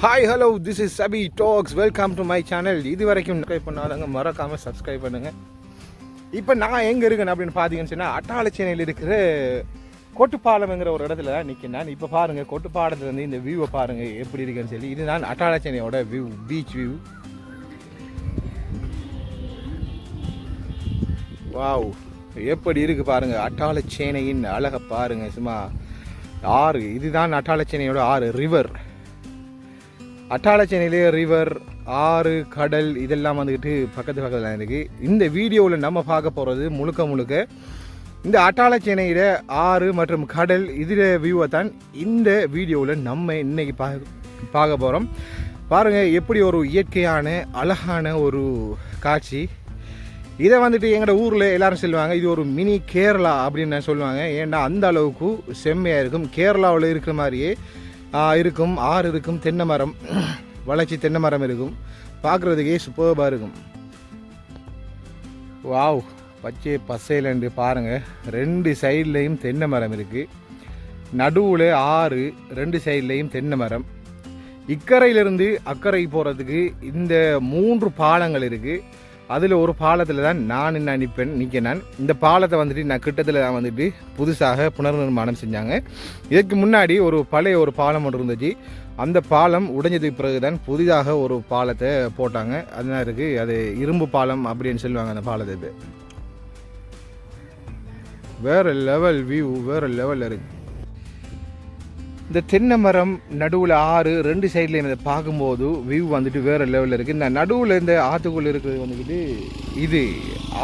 Hi hello this is Sabi talks. Welcome to my channel. இது வரைக்கும் subscribe பண்ணாதவங்க மறக்காமல் சப்ஸ்கிரைப் பண்ணுங்கள். இப்போ நான் எங்கே இருக்கேன் அப்படின்னு பார்த்தீங்கன்னு சொன்னால் அட்டாளச்சேனையில் இருக்கிற கொட்டுப்பாலம்ங்கிற ஒரு இடத்துல தான் நிற்கிறேன். இப்போ பாருங்கள், கொட்டுப்பாலத்துலேருந்து இந்த வியூவை பாருங்கள் எப்படி இருக்குன்னு சொல்லி. இதுதான் அட்டாளச்சேனையோட வியூ, பீச் வியூ. வாவ், எப்படி இருக்குது பாருங்கள் அட்டாளச்சேனையின் அழகை பாருங்கள். சும்மா ஆறு, இதுதான் அட்டாளச்சேனையோட ஆறு, ரிவர். அட்டாளச்சேனையிலே ரிவர், ஆறு, கடல் இதெல்லாம் வந்துக்கிட்டு பக்கத்தில் இருக்குது. இந்த வீடியோவில் நம்ம பார்க்க போகிறது முழுக்க இந்த அட்டாளச்சேனையில் ஆறு மற்றும் கடல் இதில் வியூவை தான் இந்த வீடியோவில் நம்ம இன்னைக்கு பார்க்க போகிறோம். பாருங்கள் எப்படி ஒரு இயற்கையான அழகான ஒரு காட்சி. இதை வந்துட்டு எங்களோட ஊரில் எல்லோரும் சொல்லுவாங்க இது ஒரு மினி கேரளா அப்படின்னு சொல்லுவாங்க. ஏன்னா அந்த அளவுக்கு செம்மையாக இருக்கும். கேரளாவில் இருக்கிற மாதிரியே இருக்கும். ஆறு இருக்கும், தென்னை மரம், வளர்ச்சி தென்னை மரம் இருக்கும். பார்க்குறதுக்கே சூப்பராக இருக்கும். வாவ், பச்சை பசையிலண்டு பாருங்கள். ரெண்டு சைட்லேயும் தென்னை மரம் இருக்குது. நடுவில் ஆறு, ரெண்டு சைட்லேயும் தென்னை மரம். இக்கரையிலிருந்து அக்கறை போகிறதுக்கு இந்த 3 பாலங்கள் இருக்குது. அதில் ஒரு பாலத்தில் தான் நான் நிற்கிறேன். இந்த பாலத்தை வந்துட்டு நான் கிட்டத்தில் தான் வந்துட்டு புதுசாக புனர்நிர்மாணம் செஞ்சாங்க. இதுக்கு முன்னாடி ஒரு பழைய ஒரு பாலம் ஒன்று இருந்துச்சு. அந்த பாலம் உடைஞ்சதுக்கு பிறகு தான் புதிதாக ஒரு பாலத்தை போட்டாங்க. அதனால் இருக்குது, அது இரும்பு பாலம் அப்படின்னு சொல்லுவாங்க அந்த பாலத்தை. வேறு லெவல் வியூ, வேறு லெவலில் இருக்குது. இந்த தென்னை மரம் நடுவில் ஆறு, ரெண்டு சைட்லேயும் இதை பார்க்கும்போது வியூ வந்துட்டு வேறு லெவலில் இருக்குது. இந்த நடுவில் இந்த ஆற்றுக்குள்ளே இருக்கிறது வந்துக்கிட்டு இது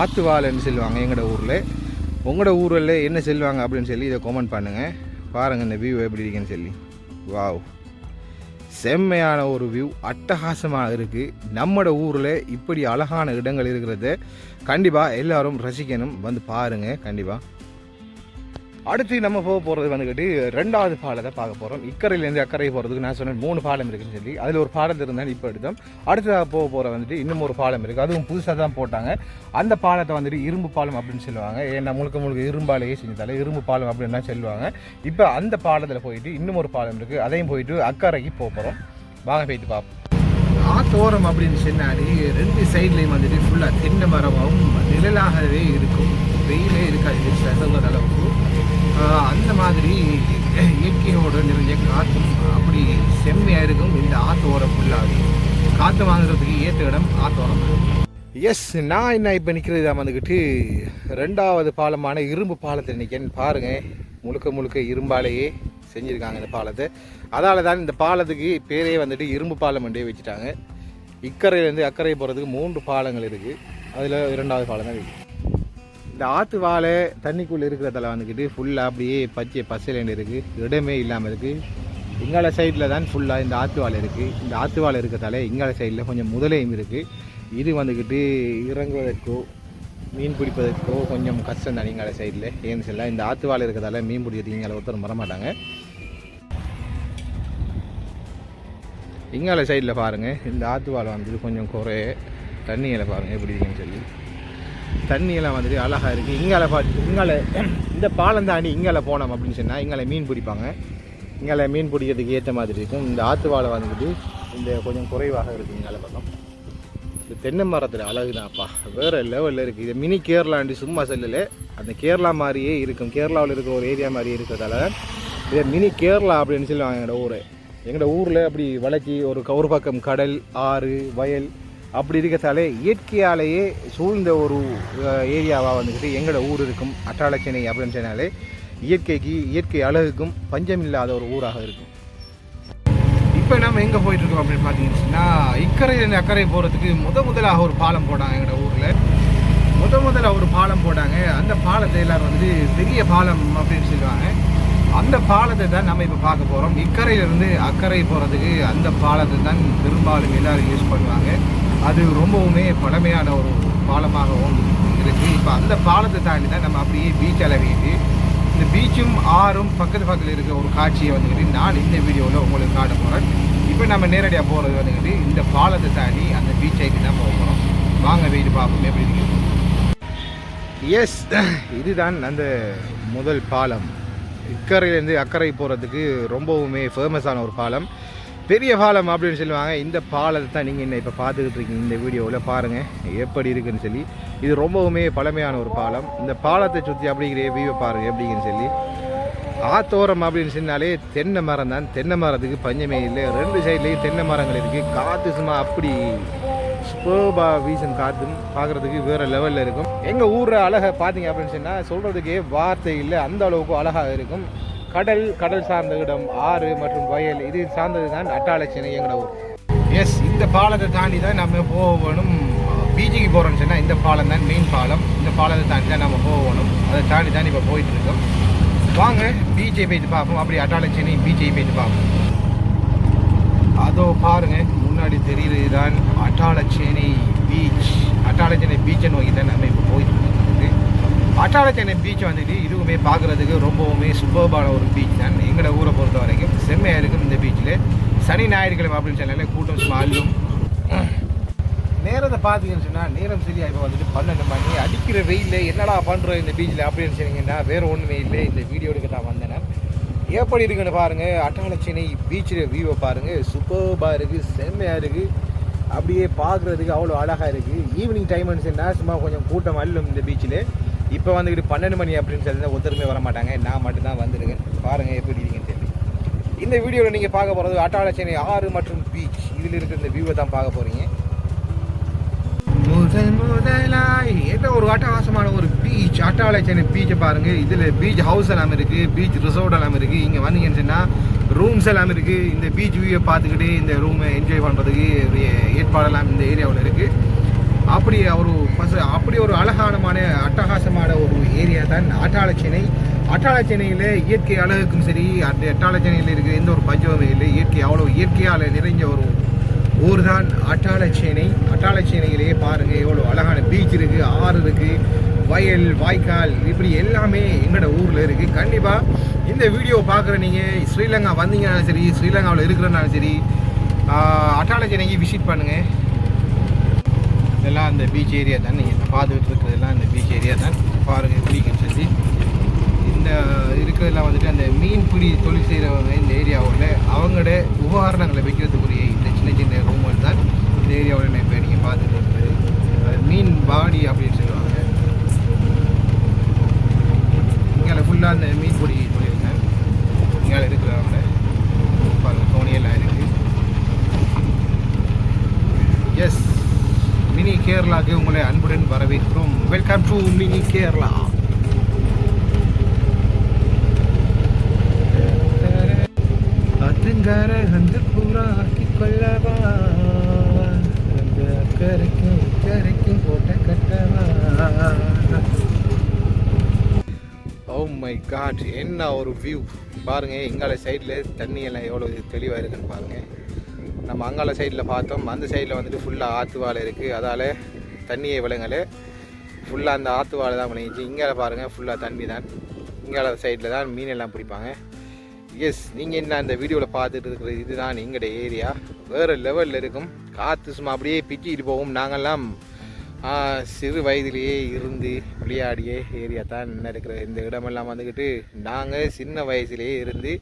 ஆற்றுவாலைன்னு சொல்லுவாங்க எங்களோட ஊரில். உங்களோட ஊரில் என்ன சொல்லுவாங்க அப்படின்னு சொல்லி இதை கமெண்ட் பண்ணுங்கள். பாருங்கள் இந்த வியூ எப்படி இருக்குன்னு சொல்லி. வாவ், செம்மையான ஒரு வியூ, அட்டகாசமாக இருக்குது. நம்மளோட ஊரில் இப்படி அழகான இடங்கள் இருக்கிறத கண்டிப்பாக எல்லோரும் ரசிக்கணும், வந்து பாருங்கள் கண்டிப்பாக. அடுத்து நம்ம போக போகிறது வந்துக்கிட்டு 2வது பாலத்தை பார்க்க போகிறோம். இக்கரையிலேருந்து அக்கறை போகிறதுக்கு நான் சொன்னேன் 3 பாலம் இருக்குதுன்னு சொல்லி. அதில் ஒரு பாலத்தில் இருந்தால் இப்போ எடுத்தோம். அடுத்ததாக போகிற வந்துட்டு இன்னும் ஒரு பாலம் இருக்குது. அதுவும் புதுசாக தான் போட்டாங்க. அந்த பாலத்தை வந்துட்டு இரும்பு பாலம் அப்படின்னு சொல்லுவாங்க. ஏன்னா முழுக்க இரும்பாலேயே செஞ்சதால இரும்பு பாலம் அப்படின்னு தான் சொல்லுவாங்க. இப்போ அந்த பாலத்தில் போயிட்டு இன்னும் ஒரு பாலம் இருக்குது. அதையும் போயிட்டு அக்கறைக்கு போக போகிறோம். வாங்க போயிட்டு பார்ப்போம். ஆத்தோரம் அப்படின்னு சொன்னாடி 2 சைட்லேயும் வந்துட்டு ஃபுல்லாக தென்னை மரமும் நிழலாகவே இருக்கும். வெயிலே இருக்காது சொல்கிற அளவுக்கு. அந்த மாதிரி இயற்கையோடு நிறைய காற்றும் அப்படி செம்மையாக இருக்கும். இந்த ஆத்தோரம் ஃபுல்லாகவே காற்று வாங்குறதுக்கு ஏற்ற இடம் ஆத்தோரம். எஸ், நான் என்ன இப்போ நிற்கிறது தான் வந்துக்கிட்டு 2வது பாலமான இரும்பு பாலத்தில் நிற்கேன்னு பாருங்கள். முழுக்க இரும்பாலேயே செஞ்சுருக்காங்க இந்த பாலத்தை. அதால் தான் இந்த பாலத்துக்கு பேரே வந்துட்டு இரும்பு பாலம் என்றே வச்சுட்டாங்க. இக்கரையிலேருந்து அக்கறை போகிறதுக்கு 3 பாலங்கள் இருக்குது. அதில் 2வது பாலம் தான் இருக்குது. இந்த ஆற்று வாழை தண்ணிக்குள்ளே இருக்கிறதால வந்துக்கிட்டு ஃபுல்லாக அப்படியே பச்சை பசைலேண்டு இருக்குது. இடமே இல்லாமல் இருக்குது. இங்கால சைடில் தான் ஃபுல்லாக இந்த ஆற்று வாழை இருக்குது. இந்த ஆற்று வாழை இருக்கிறதால இங்கால சைடில் கொஞ்சம் முதலையும் இருக்குது. இது வந்துக்கிட்டு இறங்குவதற்கோ மீன் பிடிப்பதற்கோ கொஞ்சம் கஷ்டம் தான் இங்கால சைடில். ஏன்னு சொல்ல இந்த ஆற்று வாழை இருக்கிறதால மீன் பிடிக்கிறதுக்கு இங்கால ஒருத்தர் வரமாட்டாங்க. இங்கால சைடில் பாருங்கள், இந்த ஆற்று வாழை வந்துட்டு கொஞ்சம் குறைய தண்ணியில் பாருங்கள் எப்படி இருக்குன்னு சொல்லி. தண்ணியெல்லாம் வந்துட்டு அழகாக இருக்குது. இங்கால இந்த பாலம் தாண்டி இங்கால போனோம் அப்படின்னு சொன்னால் இங்கால மீன் பிடிப்பாங்க. இங்கால மீன் பிடிக்கிறதுக்கு ஏற்ற மாதிரி இருக்கும். இந்த ஆற்று வாழை வந்துட்டு இந்த கொஞ்சம் குறைவாக இருக்குது இங்கால பக்கம். இந்த தென்னை மரத்தில் அழகு தான்ப்பா, வேறு லெவலில் இருக்குது. இது மினி கேரளாண்டி சும்மா செல்லலை, அந்த கேரளா மாதிரியே இருக்கும். கேரளாவில் இருக்கிற ஒரு ஏரியா மாதிரியே இருக்கிறதால இதை மினி கேரளா அப்படின்னு சொல்லுவாங்க எங்களோட ஊர். எங்களோட ஊரில் அப்படி வளர்ச்சி ஒரு பக்கம் கடல், ஆறு, வயல் அப்படி இருக்கிறதாலே இயற்கையாலேயே சூழ்ந்த ஒரு ஏரியாவாக வந்துக்கிட்டு எங்களோட ஊர் இருக்கும். அட்டாளச்சேனை அப்படின்னு சொன்னாலே இயற்கை அழகுக்கும் பஞ்சம் இல்லாத ஒரு ஊராக இருக்கும். இப்போ நம்ம எங்கே போயிட்டுருக்கோம் அப்படின்னு பார்த்தீங்கன்னா, இக்கரையிலேருந்து அக்கறை போகிறதுக்கு முதலாக ஒரு பாலம் போட்டாங்க எங்களோட ஊரில். முதல்ல ஒரு பாலம் போட்டாங்க. அந்த பாலத்தை எல்லோரும் வந்துட்டு பெரிய பாலம் அப்படின்னு சொல்லுவாங்க. அந்த பாலத்தை தான் நம்ம இப்போ பார்க்க போகிறோம். இக்கரையிலேருந்து அக்கறை போகிறதுக்கு அந்த பாலத்தை தான் பெரும்பாலும் எல்லோரும் யூஸ் பண்ணுவாங்க. அது ரொம்பவுமே பழமையான ஒரு பாலமாகவும் இருக்குது. இப்போ அந்த பாலத்தை தாண்டி தான் நம்ம அப்படியே பீச் அளவிட்டு இந்த பீச்சும் ஆறும் பக்கத்தில் இருக்கிற ஒரு காட்சியை வந்துக்கிட்டு நான் இந்த வீடியோவில் உங்களுக்கு காட்ட போகிறேன். இப்போ நம்ம நேரடியாக போகிறது வந்துக்கிட்டு இந்த பாலத்தை தாண்டி அந்த பீச்சைக்கு தான் போக போகிறோம். வாங்க வீடு பார்ப்போம் எப்படி இருக்குது. எஸ், இதுதான் அந்த முதல் பாலம். இக்கரையிலேருந்து அக்கறை போகிறதுக்கு ரொம்பவுமே ஃபேமஸான ஒரு பாலம். பெரிய பாலம் அப்படின்னு சொல்லுவாங்க. இந்த பாலத்தை தான் நீங்கள் என்ன இப்போ பார்த்துக்கிட்டு இருக்கீங்க. இந்த வீடியோவில் பாருங்கள் எப்படி இருக்குன்னு சொல்லி. இது ரொம்பவுமே பழமையான ஒரு பாலம். இந்த பாலத்தை சுற்றி அப்படிங்கிற வியூவை பாருங்கள் எப்படிங்கன்னு சொல்லி. ஆத்தோரம் அப்படின்னு சொன்னாலே தென்னை மரம் தான். தென்னை மரத்துக்கு பஞ்சமே இல்லை. 2 சைட்லேயும் தென்னை மரங்கள் இருக்குது. காற்று சும்மா அப்படி சூப்பர்பா வீசும். காற்றும் பார்க்குறதுக்கு வேறு லெவலில் இருக்கும். எங்கள் ஊரில் அழகை பார்த்தீங்க அப்படின்னு சொன்னால் சொல்கிறதுக்கே வார்த்தை இல்லை, அந்த அளவுக்கு அழகாக இருக்கும். கடல் சார்ந்த இடம், ஆறு மற்றும் வயல், இது சார்ந்தது தான் அட்டாளச்சேனை எங்களோட ஊர். எஸ், இந்த பாலத்தை தாண்டி தான் நம்ம போகணும். பீச்சுக்கு போகிறோம்னு சொன்னால் இந்த பாலம் தான் மெயின் பாலம். இந்த பாலத்தை தாண்டி தான் நம்ம போகணும். அதை தாண்டி தான் இப்போ போயிட்டுருக்கோம். வாங்க பீச்சை போய்ட்டு பார்ப்போம். அப்படி அட்டாளச்சேனை பீச்சை போய்ட்டு பார்ப்போம். அதோ பாருங்கள் முன்னாடி தெரியுது தான் அட்டாளச்சேனை பீச். அட்டாளச்சேனை பீச்சை நோக்கி தான் நம்ம இப்போ போயிட்டு இருக்கோம். அட்டாளச்சேனை பீச் வந்துட்டு இதுவுமே பார்க்குறதுக்கு ரொம்பவுமே சூப்பர்பான ஒரு பீச் தான். எங்களோட ஊரை பொறுத்த வரைக்கும் செம்மையாக இருக்கும். இந்த பீச்சில் சனி ஞாயிற்றுக்கிழமை அப்படின்னு சொன்னாலே கூட்டம் சும்மா அள்ளும். நேரத்தை பார்த்தீங்கன்னு சொன்னால் நேரம் சரியாக இப்போ வந்துட்டு 12 மணி. அடிக்கிற வெயிலில் என்னடா பண்ணுறோம் இந்த பீச்சில் அப்படின்னு சொன்னீங்கன்னா வேறு ஒன்றுமே இல்லை. இந்த வீடியோ எடுக்க தான் வந்தேன். எப்படி இருக்குன்னு பாருங்கள். அட்டாளச்சேனை பீச்சில் வியூவை பாருங்கள். சூப்பர்பாக இருக்குது, செம்மையாக இருக்குது. அப்படியே பார்க்குறதுக்கு அவ்வளோ அழகாக இருக்குது. ஈவினிங் டைம்னு சொன்னால் சும்மா கொஞ்சம் கூட்டம் அள்ளும் இந்த பீச்சில். இப்போ வந்துக்கிட்டு 12 மணி அப்படின்னு சொல்லி ஒருத்தருமே வர மாட்டாங்க. நான் மட்டும்தான் வந்துருக்கேன். பாருங்கள் எப்படி இருக்கீங்கன்னு சொல்லி. இந்த வீடியோவில் நீங்கள் பார்க்க போகிறது அட்டாளச்சேனை ஆறு மற்றும் பீச். இதில் இருக்கிற இந்த வியூவை தான் பார்க்க போகிறீங்க. முதலாய் என்ன ஒரு அட்டகாசமான ஒரு பீச். அட்டாளச்சேனை பீச்சை பாருங்கள். இதில் பீச் ஹவுஸ் எல்லாம் இருக்குது, பீச் ரிசோர்ட் எல்லாம் இருக்குது. இங்கே வந்தீங்கன்னு சொன்னால் ரூம்ஸ் எல்லாம் இருக்குது. இந்த பீச் வியூவை பார்த்துக்கிட்டு இந்த ரூமை என்ஜாய் பண்ணுறதுக்கு ஏற்பாடெல்லாம் இந்த ஏரியாவில் இருக்குது. அப்படி ஒரு அழகானமான அட்டகாசமான ஒரு ஏரியா தான் அட்டாளச்சேனை. அட்டாளச்சேனையில் இயற்கை அழகுக்கும் சரி, அட்டாளச்சேனையில் இருக்கிற எந்த ஒரு பஞ்சமுமே இல்லை. இயற்கையால் நிறைஞ்ச ஒரு ஊர் தான் அட்டாளச்சேனை. அட்டாளச்சேனையிலேயே பாருங்கள் எவ்வளோ அழகான பீச் இருக்குது, ஆறு இருக்குது, வயல், வாய்க்கால், இப்படி எல்லாமே எங்களோட ஊரில் இருக்குது. கண்டிப்பாக இந்த வீடியோ பார்க்குற நீங்கள் ஸ்ரீலங்கா வந்தீங்கன்னாலும் சரி, ஸ்ரீலங்காவில் இருக்கிறனாலும் சரி, அட்டாளச்சேனைக்கு விசிட் பண்ணுங்கள். இதெல்லாம் அந்த பீச் ஏரியா தான். நீங்கள் பார்த்துக்கிட்டு இருக்கிறதெல்லாம் அந்த பீச் ஏரியா தான். பாருங்கள் எப்படின்னு சொல்லி. இந்த இருக்கிறதெல்லாம் வந்துட்டு அந்த மீன்பிடி தொழில் செய்கிறவங்க இந்த ஏரியாவில் அவங்களோட உபகரணங்களை வைக்கிறதுக்குரிய இந்த சின்ன சின்ன ரூம்கள் தான் இந்த ஏரியாவில் இப்போ நீங்கள் பார்த்துட்டு இருக்கிறது. மீன் பாடி அப்படின்னு சொல்லுவாங்க. இங்கே ஃபுல்லாக அந்த மீன்பிடி தொழில் தான் இங்கே இருக்கிறவங்க. பாருங்கள் தோணியெல்லாம் இருக்குது. எஸ், மினி கேரளாவுக்கு உங்களை அன்புடன் வரவேற்கிறோம். Welcome to mini Kerala. அதுங்கார அந்த பூரா ஆக்கி கொள்ளவா, அந்த கரைக்கும் போட்ட கட்டவா. ஓ மை காட், என்ன ஒரு வியூ பாருங்கள். எங்கால சைடில் தண்ணி எல்லாம் எவ்வளோ தெளிவாக இருக்குன்னு பாருங்கள். நம்ம அங்கால சைடில் பார்த்தோம், அந்த சைடில் வந்துட்டு ஃபுல்லாக ஆற்று வாழை இருக்குது. அதால் தண்ணியை விலங்கலை ஃபுல்லாக அந்த ஆற்று வாழை தான் விளங்கிச்சு. இங்கால பாருங்கள் ஃபுல்லாக தண்ணி தான். இங்கால சைடில் தான் மீன் எல்லாம் பிடிப்பாங்க. எஸ், நீங்கள் என்ன அந்த வீடியோவில் பார்த்துட்டு இருக்கிறது இதுதான் எங்களோட ஏரியா. வேறு லெவலில் இருக்கும். காற்று சும்மா அப்படியே பிச்சிக்கிட்டு போகும். நாங்கள்லாம் சிறு வயதிலேயே இருந்து விளையாடிய ஏரியா தான் இருக்கிற இந்த இடமெல்லாம் வந்துக்கிட்டு நாங்கள் சின்ன வயசுலேயே இருந்து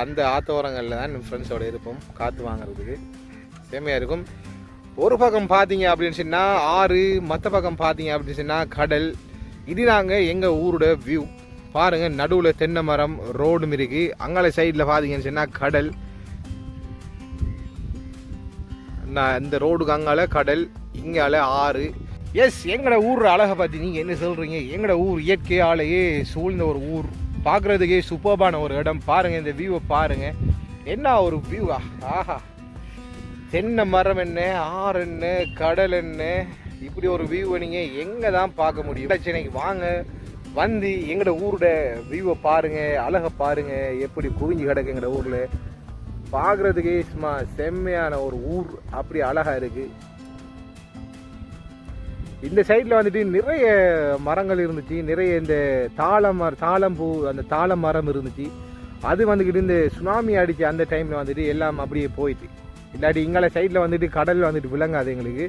அந்த ஆத்தோரங்களில் தான் ஃப்ரெண்ட்ஸோடு இருப்போம் காற்று வாங்கிறதுக்கு. செம்மையாக இருக்கும். ஒரு பக்கம் பார்த்தீங்க அப்படின்னு சொன்னால் ஆறு, மற்ற பக்கம் பார்த்தீங்க அப்படின்னு சொன்னால் கடல். இது நாங்கள் எங்கள் ஊரோட வியூ பாருங்கள். நடுவில் தென்னை மரம், ரோடும் இருக்குது. அங்கால சைடில் பார்த்தீங்கன்னு சொன்னால் கடல். இந்த ரோடுக்கு அங்கால கடல், இங்கால ஆறு. எஸ், எங்களோட ஊர் அழகை பற்றி நீங்கள் என்ன சொல்கிறீங்க? எங்களோட ஊர் இயற்கையாலேயே சூழ்ந்த ஒரு ஊர். பார்க்குறதுக்கே சூப்பர்பான ஒரு இடம். பாருங்கள் இந்த வியூவை பாருங்கள். என்ன ஒரு வியூவா! ஆஹா, தென்னை மரம் என்ன, ஆறு என்ன, கடல் என்ன, இப்படி ஒரு வியூவை நீங்கள் எங்கே தான் பார்க்க முடியும்? சென்னைக்கு வாங்க, வந்து எங்களோட ஊரோட வியூவை பாருங்கள், அழகை பாருங்கள். எப்படி குவிஞ்சு கிடக்கு எங்களோட ஊரில். பார்க்குறதுக்கே சும்மா செம்மையான ஒரு ஊர். அப்படி அழகாக இருக்குது. இந்த சைடில் வந்துட்டு நிறைய மரங்கள் இருந்துச்சு. நிறைய இந்த தாளம்பூ, அந்த தாள மரம் இருந்துச்சு. அது வந்துக்கிட்டு இந்த சுனாமி அடிச்சு அந்த டைமில் வந்துட்டு எல்லாம் அப்படியே போயிட்டு. இல்லாட்டி இங்கால சைடில் வந்துட்டு கடல் வந்துட்டு விளங்காது எங்களுக்கு.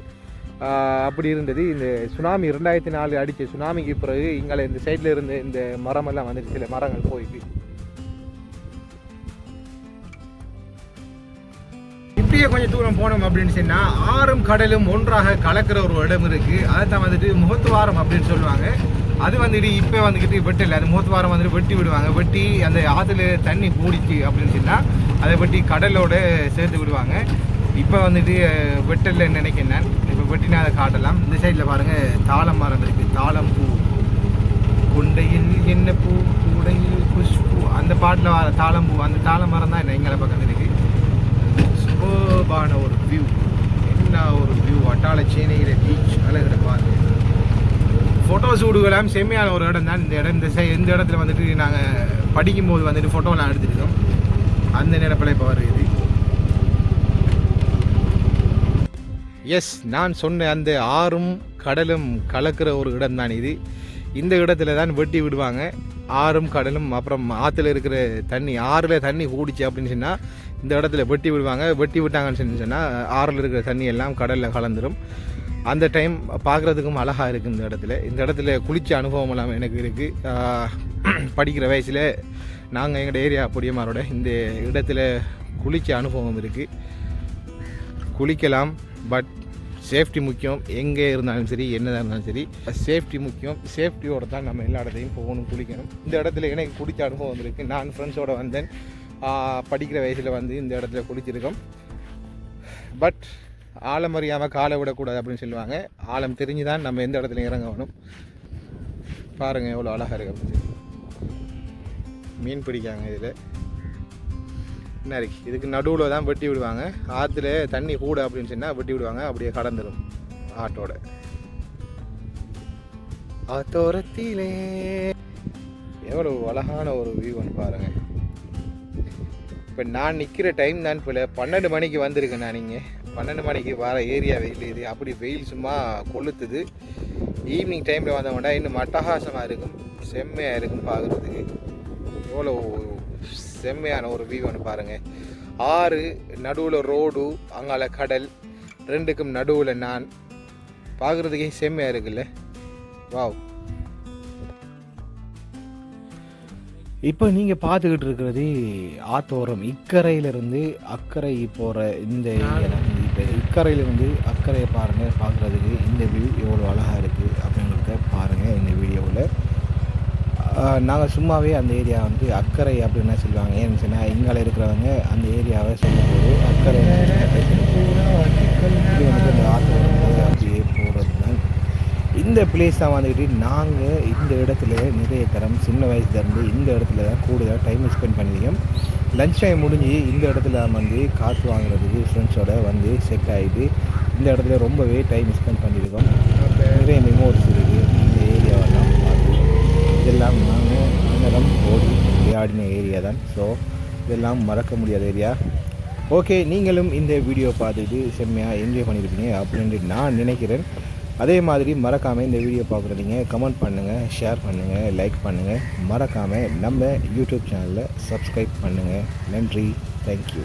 அப்படி இருந்தது. இந்த சுனாமி 2004 அடித்த சுனாமிக்கு பிறகு இங்கால இந்த சைடில் இருந்த இந்த மரமெல்லாம் வந்துட்டு சில மரங்கள் போயிட்டு. அப்படியே கொஞ்சம் தூரம் போனோம் அப்படின்னு சொன்னால் ஆறும் கடலும் ஒன்றாக கலக்கிற ஒரு இடம் இருக்குது. அதை தான் வந்துட்டு முகத்துவாரம் அப்படின்னு சொல்லுவாங்க. அது வந்துட்டு இப்போ வந்துக்கிட்டு வெட்டலை, அது முகத்துவாரம் வந்துட்டு வெட்டி விடுவாங்க. வெட்டி அந்த ஆற்றுல தண்ணி கூடிச்சு அப்படின்னு சொன்னால் அதை வெட்டி கடலோட சேர்த்து விடுவாங்க. இப்போ வந்துட்டு வெட்டலைன்னு நினைக்கிறேன் நான். இப்போ வெட்டினா அதை காட்டலாம். இந்த சைடில் பாருங்கள் தாளம் மரம் இருக்குது. தாளம் பூ கொண்டையில் என்ன பூ கூடையில் குஷ்பூ, அந்த பாட்டில் வர தாளம் பூ, அந்த தாளம் மரம் தான் எங்களை பக்கம் இருக்குது. சூப்பரான ஒரு வியூ, என்ன ஒரு வியூ. அட்டாள சேனையில பீச் அழகிற பாருங்க. ஃபோட்டோ ஷூட்டுகளாம் செம்மையான ஒரு இடம் தான் இந்த இடம். இந்த இடத்துல வந்துட்டு நாங்கள் படிக்கும்போது வந்துட்டு ஃபோட்டோலாம் எடுத்துருக்கோம். அந்த நினைப்பில் இப்போ வருது. எஸ், நான் சொன்ன அந்த ஆறும் கடலும் கலக்கிற ஒரு இடம் தான் இது. இந்த இடத்துல தான் வெட்டி விடுவாங்க. ஆறும் கடலும் அப்புறம் ஆற்றுல இருக்கிற தண்ணி, ஆறில் தண்ணி கூடிச்சு அப்படின்னு சொன்னால் இந்த இடத்துல வெட்டி விடுவாங்க. வெட்டி விட்டாங்கன்னு சொன்னால் ஆறில் இருக்கிற தண்ணி எல்லாம் கடலில் கலந்துடும். அந்த டைம் பார்க்குறதுக்கும் அழகாக இருக்குது இந்த இடத்துல. இந்த இடத்துல குளிச்ச அனுபவம் எல்லாம் எனக்கு இருக்குது. படிக்கிற வயசில் நாங்கள் எங்கள் ஏரியா பொடியமாரோட இந்த இடத்துல குளிச்ச அனுபவம் இருக்குது. குளிக்கலாம், பட் சேஃப்டி முக்கியம். எங்கே இருந்தாலும் சரி, என்னதாக இருந்தாலும் சரி, சேஃப்டி முக்கியம். சேஃப்டியோடு தான் நம்ம எல்லா இடத்தையும் போகணும், குளிக்கணும். இந்த இடத்துல எனக்கு குளிச்ச அனுபவம் வந்திருக்கு. நான் ஃப்ரெண்ட்ஸோடு வந்தேன். படிக்கிற வயசில் வந்து இந்த இடத்துல குளிச்சிருக்கோம். பட் ஆழம் அறியாமல் காலை விடக்கூடாது அப்படின்னு சொல்லுவாங்க. ஆழம் தெரிஞ்சு தான் நம்ம எந்த இடத்துல இறங்க வேணும். பாருங்கள் எவ்வளோ அழகாக இருக்குது அப்படின்னு சொல்லி. மீன் பிடிக்காங்க இதில். என்ன இருக்கு, இதுக்கு நடுவில் தான் வெட்டி விடுவாங்க. ஆற்றுல தண்ணி கூட அப்படின்னு சொன்னால் வெட்டி விடுவாங்க. அப்படியே கடந்துடும் ஆட்டோட. ஆத்தோரத்திலே எவ்வளோ அழகான ஒரு வியூன்னு பாருங்கள். இப்போ நான் நிற்கிற டைம் தான் இப்போ 12 மணிக்கு வந்திருக்கேன். நான் இங்கே 12 மணிக்கு வர ஏரியா வெயில் இது. அப்படி வெயில் சும்மா கொளுத்துது. ஈவினிங் டைமில் வந்தவங்கடா இன்னும் அட்டகாசமாக இருக்கும், செம்மையாக இருக்கும் பார்க்குறதுக்கு. எவ்வளோ செம்மையான ஒரு வியூன்னு பாருங்கள். ஆறு நடுவில் ரோடு, அங்கால கடல், ரெண்டுக்கும் நடுவில் நான். பார்க்குறதுக்கே செம்மையாக இருக்குல்ல. வாவ். இப்போ நீங்கள் பார்த்துக்கிட்டு இருக்கிறது ஆத்தோரம். இக்கரையிலேருந்து அக்கறை போகிற இந்த ஏரியா. இப்போ இக்கரையிலேருந்து அக்கறையை பாருங்கள். பார்க்குறதுக்கு இந்த வியூ எவ்வளோ அழகாக இருக்குது அப்படிங்கிறத பாருங்கள் இந்த வீடியோவில். நாங்கள் சும்மாவே அந்த ஏரியா வந்து அக்கறை அப்படின்னு சொல்லுவாங்க. ஏன்னு சொன்னால் இங்கால இருக்கிறவங்க அந்த ஏரியாவை சொல்லும்போது அக்கறை இது வந்து அந்த ஆத்தோரம் அப்படியே போகிறது தான். இந்த பிளேஸ் தான் வந்துக்கிட்டு நாங்கள் இந்த இடத்துல நிறைய தரம் சின்ன வயசுலேருந்து இந்த இடத்துல தான் கூடுதலாக டைம் ஸ்பெண்ட் பண்ணியிருக்கோம். லஞ்ச் டைம் முடிஞ்சு இந்த இடத்துல வந்து காற்று வாங்குறதுக்கு ஃப்ரெண்ட்ஸோட வந்து செட் ஆகிட்டு இந்த இடத்துல ரொம்பவே டைம் ஸ்பெண்ட் பண்ணியிருக்கோம். நிறைய மெமோரிஸ் இருக்குது இந்த ஏரியாவெல்லாம் பார்த்து. இதெல்லாம் நாங்கள் அங்கெல்லாம் ஓடி விளையாடின ஏரியா தான். ஸோ இதெல்லாம் மறக்க முடியாத ஏரியா. ஓகே, நீங்களும் இந்த வீடியோ பார்த்துட்டு செம்மையாக என்ஜாய் பண்ணியிருப்பீங்க அப்படின்ட்டு நான் நினைக்கிறேன். அதே மாதிரி மறக்காமல் இந்த வீடியோ பார்க்குறீங்க கமெண்ட் பண்ணுங்கள், ஷேர் பண்ணுங்கள், லைக் பண்ணுங்கள். மறக்காமல் நம்ம யூடியூப் சேனலில் சப்ஸ்கிரைப் பண்ணுங்கள். நன்றி, தேங்க்யூ.